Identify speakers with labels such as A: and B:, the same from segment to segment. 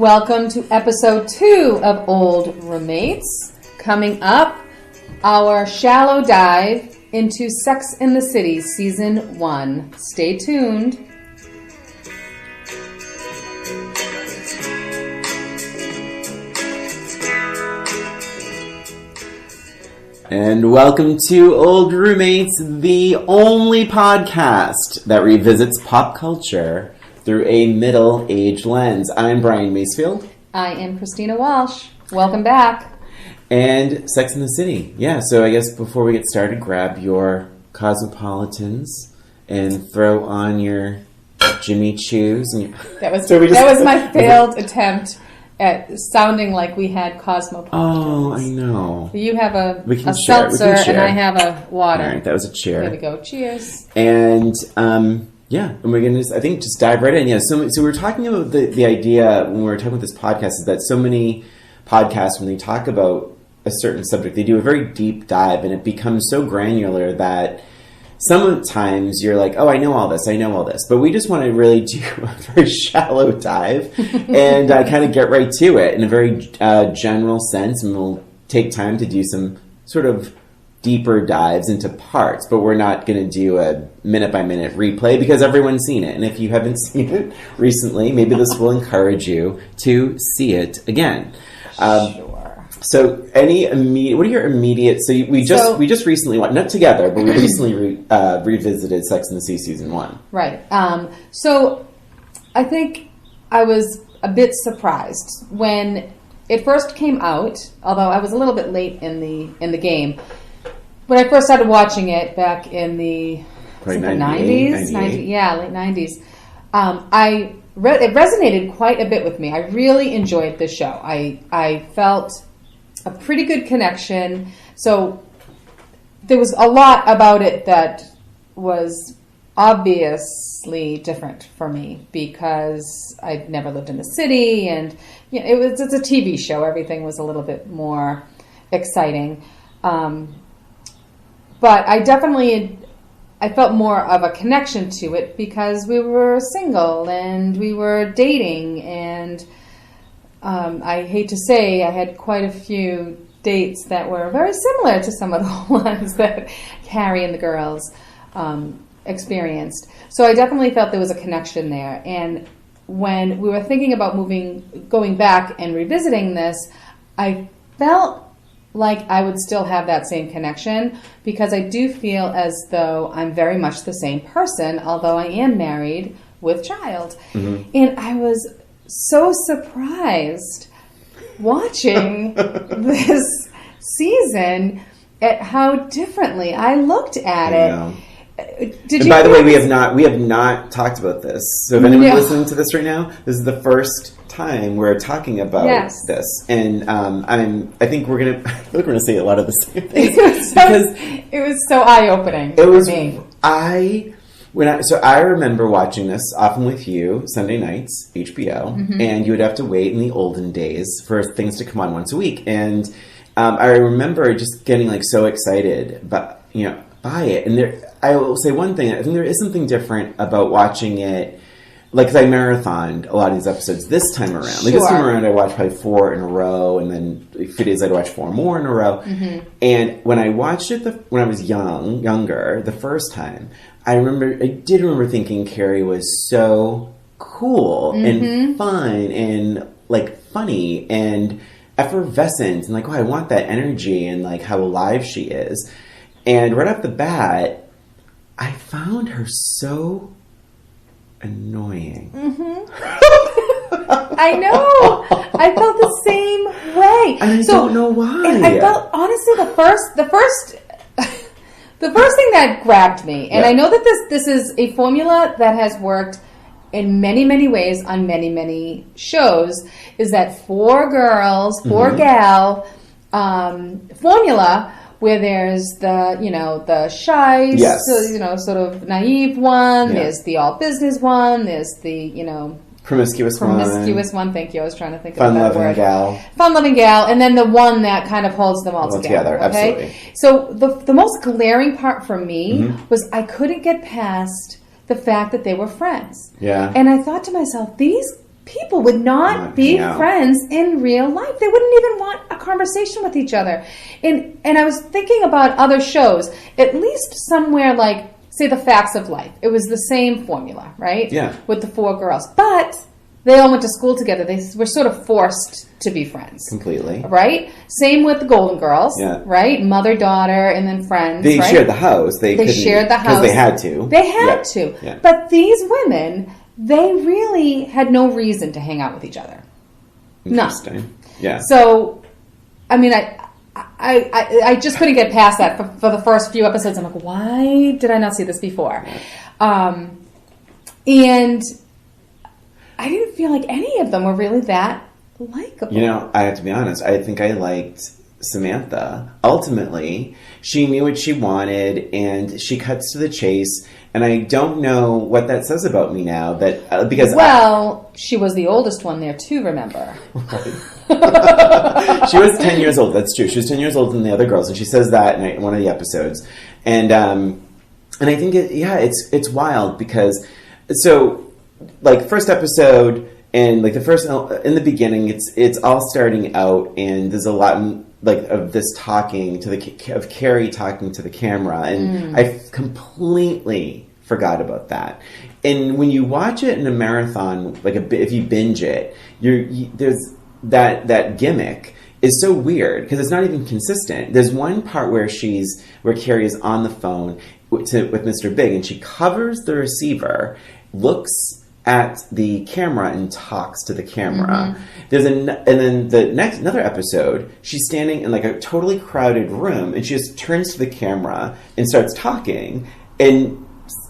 A: Welcome to episode 2 of Old Roommates. Coming up, our shallow dive into Sex and the City Season 1. Stay tuned.
B: And welcome to Old Roommates, the only podcast that revisits pop culture through a middle-aged lens. I'm Brian Macefield.
A: I am Christina Walsh. Welcome back.
B: And Sex and the City. Yeah, so I guess before we get started, grab your Cosmopolitans and throw on your Jimmy Choos. And
A: that was my failed attempt at sounding like we had Cosmopolitans.
B: Oh, I know.
A: You have a seltzer and I have a water.
B: All right, that was a cheer.
A: There we go. Cheers.
B: And yeah, and we're gonna just dive right in. Yeah, so we were talking about the idea when we were talking about this podcast is that so many podcasts, when they talk about a certain subject, they do a very deep dive, and it becomes so granular that sometimes you're like, oh, I know all this. But we just want to really do a very shallow dive and kind of get right to it in a very general sense. And we'll take time to do some sort of deeper dives into parts. But we're not going to do a minute-by-minute replay because everyone's seen it. And if you haven't seen it recently, maybe this will encourage you to see it again.
A: Sure.
B: So, what are your immediate? So we just recently went, not together, but we recently revisited Sex and the City season 1.
A: Right. So I think I was a bit surprised when it first came out. Although I was a little bit late in the game when I first started watching it back in the 90s, late 90s. It resonated quite a bit with me. I really enjoyed the show. I felt a pretty good connection. So there was a lot about it that was obviously different for me because I'd never lived in the city, and it's a TV show. Everything was a little bit more exciting. But I felt more of a connection to it because we were single and we were dating, and I hate to say I had quite a few dates that were very similar to some of the ones that Carrie and the girls experienced. So I definitely felt there was a connection there. And when we were thinking about going back and revisiting this, I felt like I would still have that same connection because I do feel as though I'm very much the same person, although I am married with child. Mm-hmm. And I was so surprised watching this season at how differently I looked at it.
B: By the way, we have not talked about this. So if anyone's listening to this right now, this is the first time we're talking about this, and I think we're gonna say a lot of the same things
A: it was so eye-opening.
B: It was me. I remember watching this often with you Sunday nights, HBO, mm-hmm. and you would have to wait in the olden days for things to come on once a week. And I remember just getting so excited, by it. And I will say one thing: I think there is something different about watching it. Because I marathoned a lot of these episodes this time around.
A: Sure.
B: This time around, I watched probably 4 in a row, and then a few days I'd watch 4 more in a row. Mm-hmm. And when I watched it when I was younger, the first time, I did remember thinking Carrie was so cool mm-hmm. and fun and funny and effervescent and I want that energy and how alive she is. And right off the bat, I found her so annoying.
A: Mm-hmm. I know. I felt the same way.
B: And I don't know why.
A: And I felt honestly the first thing that grabbed me, and I know that this is a formula that has worked in many, many ways on many, many shows, is that 4 girls, 4 mm-hmm. gal formula where there's the shy,
B: yes.
A: sort of naive one, there's the all business one, there's the,
B: promiscuous
A: one. Thank you. I was trying to think of that word. Fun-loving gal. And then the one that kind of holds them all together. Okay?
B: Absolutely.
A: So the most glaring part for me mm-hmm. was I couldn't get past the fact that they were friends.
B: Yeah.
A: And I thought to myself, these people would not be
B: hang out.
A: friends in real life. They wouldn't even want a conversation with each other. And I was thinking about other shows, at least somewhere like, say, The Facts of Life. It was the same formula, right?
B: Yeah.
A: With the 4 girls. But they all went to school together. They were sort of forced to be friends.
B: Completely.
A: Right? Same with the Golden Girls.
B: Yeah.
A: Right? Mother, daughter, and then friends.
B: They
A: right?
B: shared the house. They
A: shared the house.
B: Because they had to.
A: They had to.
B: Yeah.
A: But these women, they really had no reason to hang out with each other.
B: Interesting.
A: None.
B: Yeah.
A: So, I mean, I just couldn't get past that for the first few episodes. I'm like, why did I not see this before? And I didn't feel like any of them were really that likable.
B: You know, I have to be honest. I think I liked Samantha. Ultimately, she knew what she wanted, and she cuts to the chase. And I don't know what that says about me now. That because
A: she was the oldest one there too. Remember?
B: She was 10 years old. That's true. She was 10 years older than the other girls, and she says that in one of the episodes. And I think it's wild because like first episode and like in the beginning, it's all starting out, and there's a lot like of this talking of Carrie talking to the camera, and I completely forgot about that. And when you watch it in a marathon, like if you binge it, there's that gimmick is so weird because it's not even consistent. There's one part where Carrie is on the phone with Mr. Big, and she covers the receiver, looks at the camera and talks to the camera. And then another episode, she's standing in like a totally crowded room, and she just turns to the camera and starts talking. And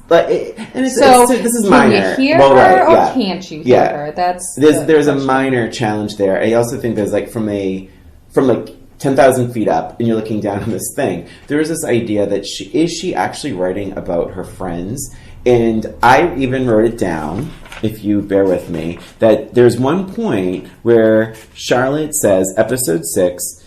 B: this is minor.
A: Can you hear her or can't you hear her?
B: There's a minor challenge there. I also think there's like from 10,000 feet up, and you're looking down on this thing. There is this idea that she actually writing about her friends. And I even wrote it down, if you bear with me, that there's one point where Charlotte says, episode 6,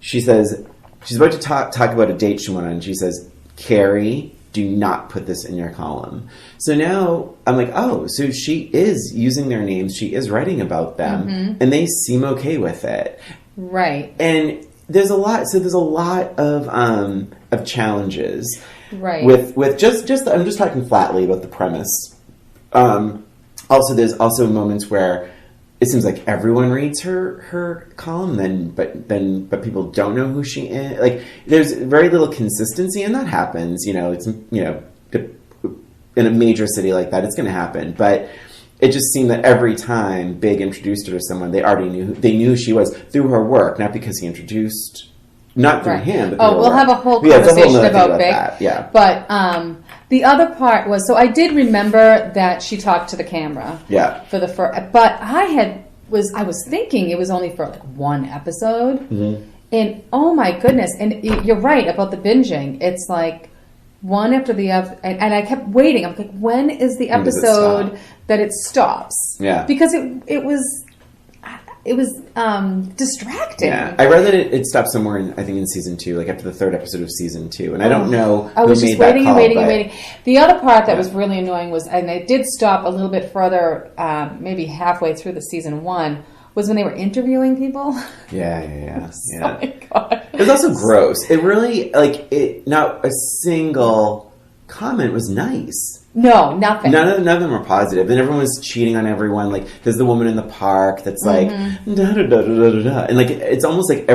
B: she says, she's about to talk about a date she went on, and she says, Carrie, do not put this in your column. So now I'm like, oh, so she is using their names, she is writing about them, and they seem okay with it.
A: Right.
B: And there's a lot of challenges.
A: Right.
B: With just I'm just talking flatly about the premise. Also, there's also moments where it seems like everyone reads her column, but people don't know who she is. Like there's very little consistency, and that happens. It's in a major city like that, it's going to happen. But it just seemed that every time Big introduced her to someone, they knew who she was through her work, not because he introduced. Not through him, but through
A: we'll have a whole conversation about Big.
B: That. Yeah.
A: But the other part was, so I did remember that she talked to the camera.
B: Yeah.
A: For the first, but I was thinking it was only for like one episode, and oh my goodness! And you're right about the binging. It's like one after the other, and I kept waiting. I'm like, when is the episode that it stops?
B: Yeah.
A: Because it was distracting.
B: Yeah, I read that it stopped somewhere in season 2, like after the 3rd episode of season 2, and I don't know.
A: I was just waiting and waiting. The other part that was really annoying was, and it did stop a little bit further, maybe halfway through the season 1, was when they were interviewing people.
B: Yeah.
A: Oh my god!
B: It was also gross. It really not a single comment was nice.
A: No, nothing.
B: None of them were positive. And everyone was cheating on everyone. Like, there's the woman in the park that's like, da-da-da-da-da-da. And, like, it's almost like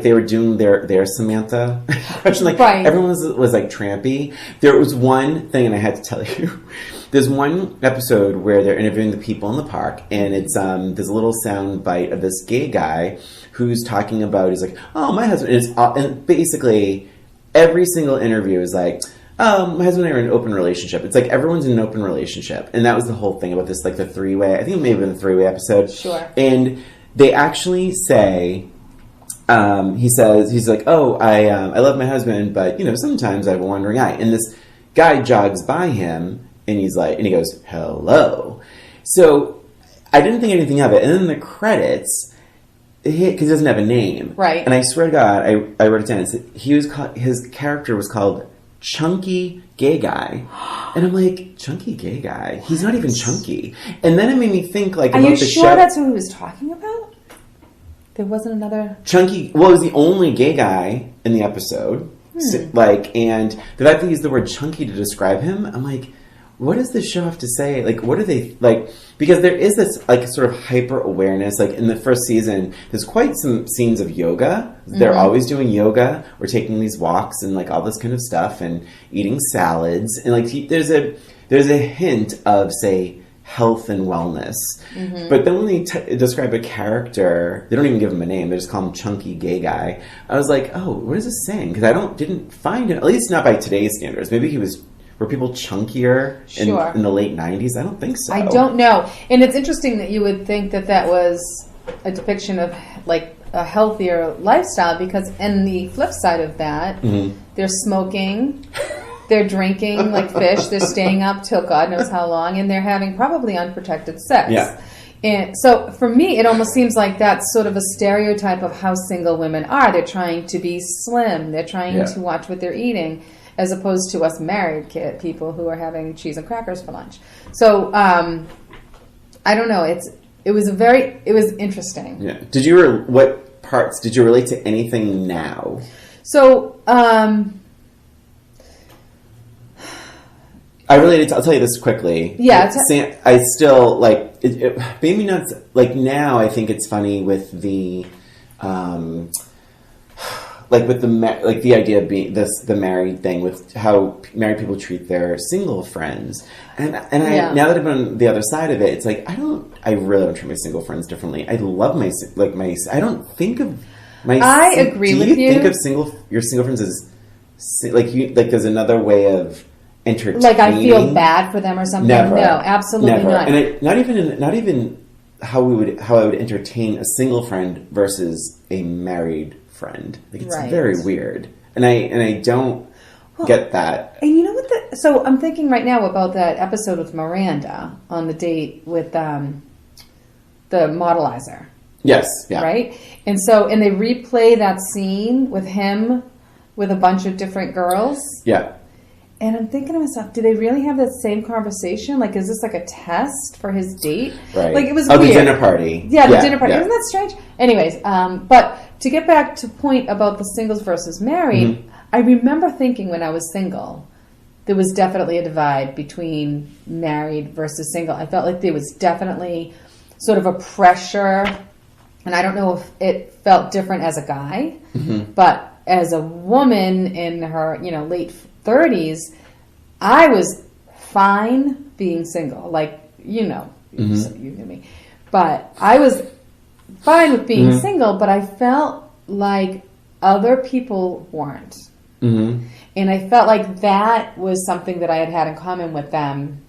B: they were doing their Samantha impression. Like,
A: right.
B: Everyone was, like, trampy. There was one thing, and I had to tell you. There's one episode where they're interviewing the people in the park, and it's, there's a little sound bite of this gay guy who's talking about, he's like, oh, my husband, and basically, every single interview is like, my husband and I are in an open relationship. It's like everyone's in an open relationship. And that was the whole thing about this, like the 3-way. I think it may have been the 3-way episode.
A: Sure.
B: And they actually say, he's like, oh, I love my husband, but, sometimes I have a wandering eye. And this guy jogs by him, and he goes, hello. So I didn't think anything of it. And then the credits, because he doesn't have a name.
A: Right.
B: And I swear to God, I wrote it down. His character was called chunky gay guy. And I'm like, chunky gay guy? He's not even chunky. And then it made me think, like,
A: Are
B: about
A: you
B: the
A: sure
B: show.
A: that's who he was talking about? There wasn't another...
B: Chunky, well, it was the only gay guy in the episode. So, like, and the fact that he used the word chunky to describe him, I'm like, what does this show have to say? Like, what are they, like, because there is this, like, sort of hyper-awareness. Like, in the first season, there's quite some scenes of yoga. They're always doing yoga or taking these walks and, like, all this kind of stuff and eating salads. And, like, there's a hint of, say, health and wellness. But then when they describe a character, they don't even give him a name. They just call him chunky gay guy. I was like, oh, what is this saying? Because I didn't find it, at least not by today's standards. Maybe were people chunkier in the late 90s? I don't think so.
A: I don't know. And it's interesting that you would think that was a depiction of, like, a healthier lifestyle, because in the flip side of that, they're smoking, they're drinking like fish, they're staying up till God knows how long, and they're having probably unprotected sex.
B: Yeah.
A: And so for me, it almost seems like that's sort of a stereotype of how single women are. They're trying to be slim. They're trying to watch what they're eating, as opposed to us married people who are having cheese and crackers for lunch. So I don't know. It was interesting.
B: Yeah. What parts did you relate to anything now?
A: So
B: I related to, I'll tell you this quickly.
A: Yeah.
B: I still, like, it made me nuts. Like, now I think it's funny with the, like, with the idea of being the married thing, with how married people treat their single friends. And now that I've been on the other side of it, it's like, I really don't treat my single friends differently. I love I don't think of my,
A: I agree with you.
B: Do you think of your single friends as, like, there's another way of entertaining?
A: Like, I feel bad for them or something?
B: Never.
A: No, absolutely
B: Never.
A: not.
B: And not even how I would entertain a single friend versus a married friend. Like, it's very weird. And I don't get that.
A: And you know what? So I'm thinking right now about that episode with Miranda on the date with the modelizer.
B: Yes. Yeah.
A: Right? And they replay that scene with him with a bunch of different girls.
B: Yeah.
A: And I'm thinking to myself, do they really have that same conversation? Like, is this like a test for his date?
B: Right.
A: Like, it was weird.
B: The dinner party.
A: Yeah, the dinner party.
B: Yeah.
A: Isn't that strange? Anyways, but to get back to point about the singles versus married, I remember thinking when I was single, there was definitely a divide between married versus single. I felt like there was definitely sort of a pressure, and I don't know if it felt different as a guy, but as a woman in her, late 30s, I was fine being single. Like, you knew me. But I was fine with being single, but I felt like other people weren't. And I felt like that was something that I had in common with them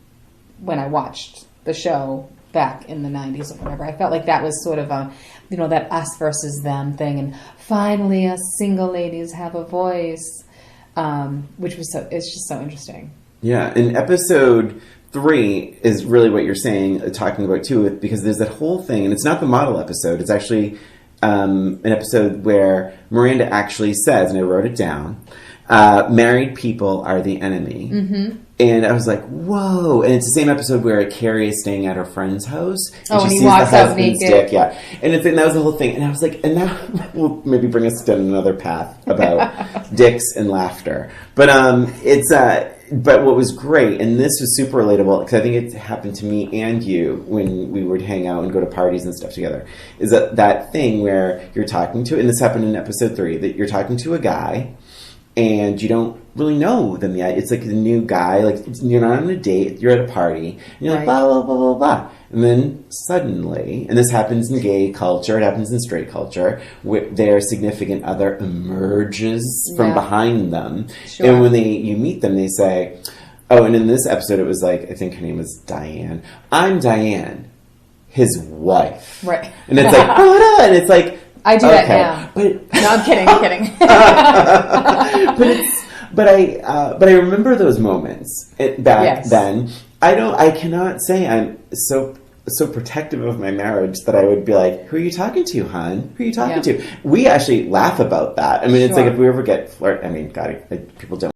A: when I watched the show back in the 90s or whatever. I felt like that was sort of a, that us versus them thing. And finally, us single ladies have a voice. Which was it's just so interesting. Yeah,
B: and episode 3 is really what you're saying, talking about too, because there's that whole thing, and it's not the model episode. It's actually an episode where Miranda actually says, and I wrote it down, married people are the enemy. And I was like, whoa. And it's the same episode where Carrie is staying at her friend's house. And she
A: he
B: sees
A: walks
B: the
A: out
B: husband's
A: naked.
B: dick. Yeah. And that was the whole thing. And I was like, and that will maybe bring us down another path about dicks and laughter. But but what was great, and this was super relatable, because I think it happened to me and you when we would hang out and go to parties and stuff together, is that thing where you're talking to, and this happened in episode 3, that you're talking to a guy, and you don't really know them yet. It's like a new guy. Like, you're not on a date. You're at a party. And you're like, blah, blah, blah, blah, blah. And then suddenly, and this happens in gay culture, it happens in straight culture, their significant other emerges from behind them.
A: Sure.
B: And when you meet them, they say, oh, and in this episode, it was like, I think her name was Diane. I'm Diane, his wife.
A: Right.
B: And it's like, oh, and it's like,
A: I do that now.
B: But
A: no, I'm kidding.
B: But I remember those moments back then. I cannot say I'm so protective of my marriage that I would be like, who are you talking to, hon? Who are you talking to? We actually laugh about that. I mean, it's like, if we ever get flirt, I mean, God, people don't